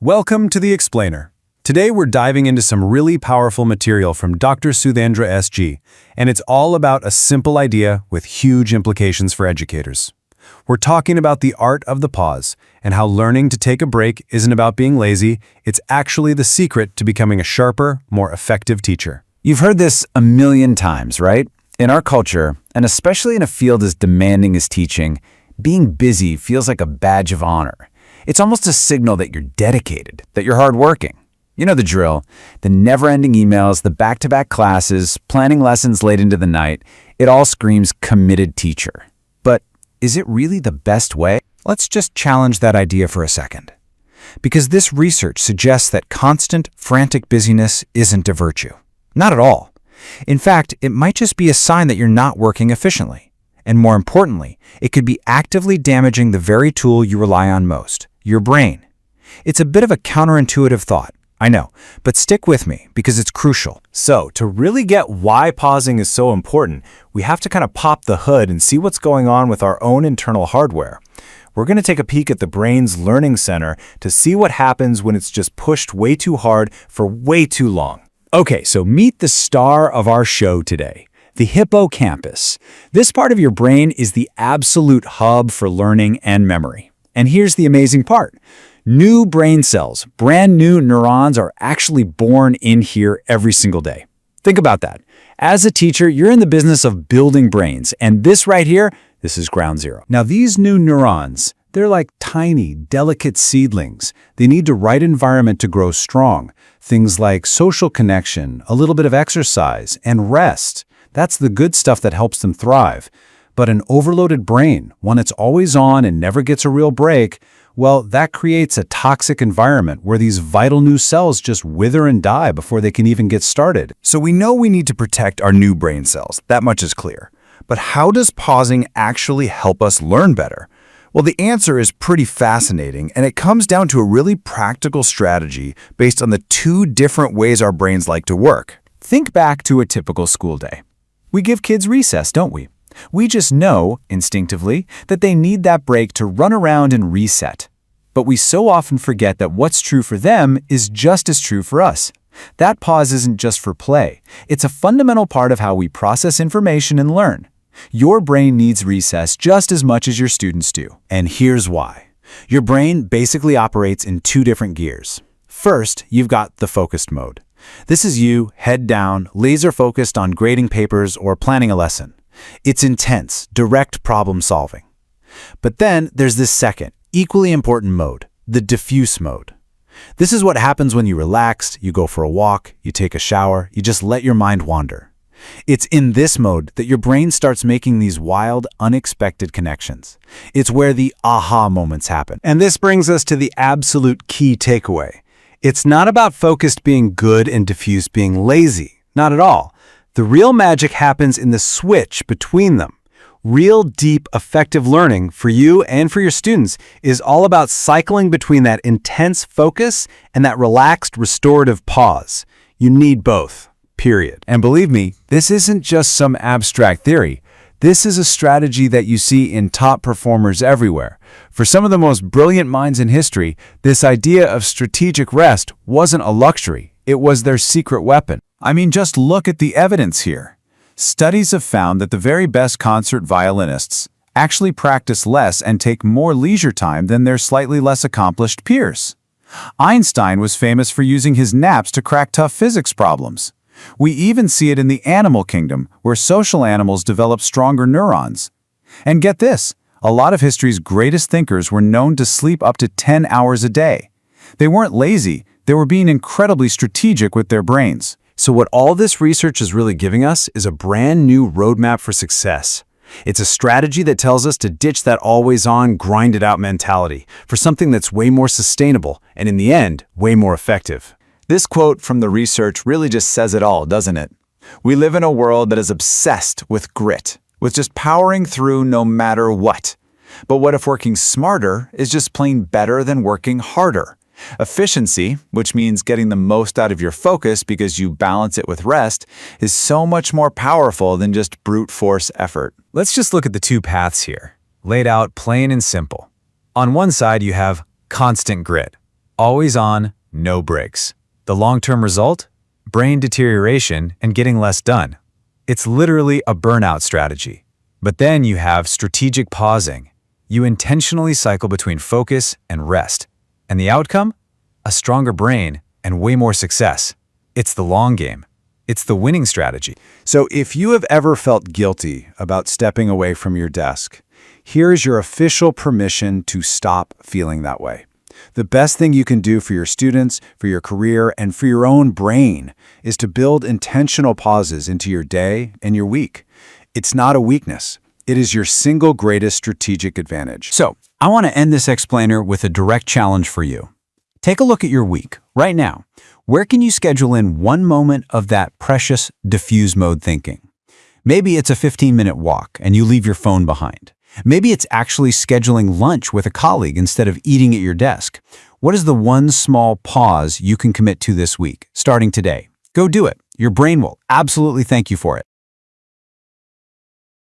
Welcome to The Explainer. Today we're diving into some really powerful material from Dr. Sudhandra S.G., and it's all about a simple idea with huge implications for educators. We're talking about the art of the pause and how learning to take a break isn't about being lazy, it's actually the secret to becoming a sharper, more effective teacher. You've heard this a million times, right? In our culture, and especially in a field as demanding as teaching, being busy feels like a badge of honor. It's almost a signal that you're dedicated, that you're hardworking. You know the drill. The never-ending emails, the back-to-back classes, planning lessons late into the night, it all screams committed teacher. But is it really the best way? Let's just challenge that idea for a second. Because this research suggests that constant, frantic busyness isn't a virtue. Not at all. In fact, it might just be a sign that you're not working efficiently. And more importantly, it could be actively damaging the very tool you rely on most, your brain. It's a bit of a counterintuitive thought, I know, but stick with me because it's crucial. So, to really get why pausing is so important, we have to kind of pop the hood and see what's going on with our own internal hardware. We're going to take a peek at the brain's learning center to see what happens when it's just pushed way too hard for way too long. Okay, so meet the star of our show today, the hippocampus. This part of your brain is the absolute hub for learning and memory. And here's the amazing part. New brain cells, brand new neurons are actually born in here every single day. Think about that. As a teacher, you're in the business of building brains, and this right here, this is ground zero. Now these new neurons, they're like tiny, delicate seedlings. They need the right environment to grow strong. Things like social connection, a little bit of exercise, and rest. That's the good stuff that helps them thrive. But an overloaded brain, one that's always on and never gets a real break, well, that creates a toxic environment where these vital new cells just wither and die before they can even get started. So we know we need to protect our new brain cells. That much is clear. But how does pausing actually help us learn better? Well, the answer is pretty fascinating, and it comes down to a really practical strategy based on the two different ways our brains like to work. Think back to a typical school day. We give kids recess, don't we? We just know, instinctively, that they need that break to run around and reset. But we so often forget that what's true for them is just as true for us. That pause isn't just for play. It's a fundamental part of how we process information and learn. Your brain needs recess just as much as your students do. And here's why. Your brain basically operates in two different gears. First, you've got the focused mode. This is you, head down, laser focused on grading papers or planning a lesson. It's intense, direct problem solving. But then there's this second, equally important mode, the diffuse mode. This is what happens when you relax, you go for a walk, you take a shower, you just let your mind wander. It's in this mode that your brain starts making these wild, unexpected connections. It's where the aha moments happen. And this brings us to the absolute key takeaway. It's not about focused being good and diffuse being lazy. Not at all. The real magic happens in the switch between them. Real, deep, effective learning for you and for your students is all about cycling between that intense focus and that relaxed, restorative pause. You need both, period. And believe me, this isn't just some abstract theory. This is a strategy that you see in top performers everywhere. For some of the most brilliant minds in history, this idea of strategic rest wasn't a luxury. It was their secret weapon. I mean, just look at the evidence here. Studies have found that the very best concert violinists actually practice less and take more leisure time than their slightly less accomplished peers. Einstein was famous for using his naps to crack tough physics problems. We even see it in the animal kingdom, where social animals develop stronger neurons. And get this, a lot of history's greatest thinkers were known to sleep up to 10 hours a day. They weren't lazy, they were being incredibly strategic with their brains. So what all this research is really giving us is a brand new roadmap for success. It's a strategy that tells us to ditch that always-on, grind-it-out mentality for something that's way more sustainable and, in the end, way more effective. This quote from the research really just says it all, doesn't it? We live in a world that is obsessed with grit, with just powering through no matter what. But what if working smarter is just plain better than working harder? Efficiency, which means getting the most out of your focus because you balance it with rest, is so much more powerful than just brute force effort. Let's just look at the two paths here, laid out plain and simple. On one side, you have constant grit. Always on, no breaks. The long-term result? Brain deterioration and getting less done. It's literally a burnout strategy. But then you have strategic pausing. You intentionally cycle between focus and rest. And the outcome? A stronger brain and way more success. It's the long game. It's the winning strategy. So if you have ever felt guilty about stepping away from your desk, here's your official permission to stop feeling that way. The best thing you can do for your students, for your career, and for your own brain is to build intentional pauses into your day and your week. It's not a weakness. It is your single greatest strategic advantage. So, I want to end this explainer with a direct challenge for you. Take a look at your week, right now. Where can you schedule in one moment of that precious diffuse mode thinking? Maybe it's a 15-minute walk and you leave your phone behind. Maybe it's actually scheduling lunch with a colleague instead of eating at your desk. What is the one small pause you can commit to this week, starting today? Go do it. Your brain will absolutely thank you for it.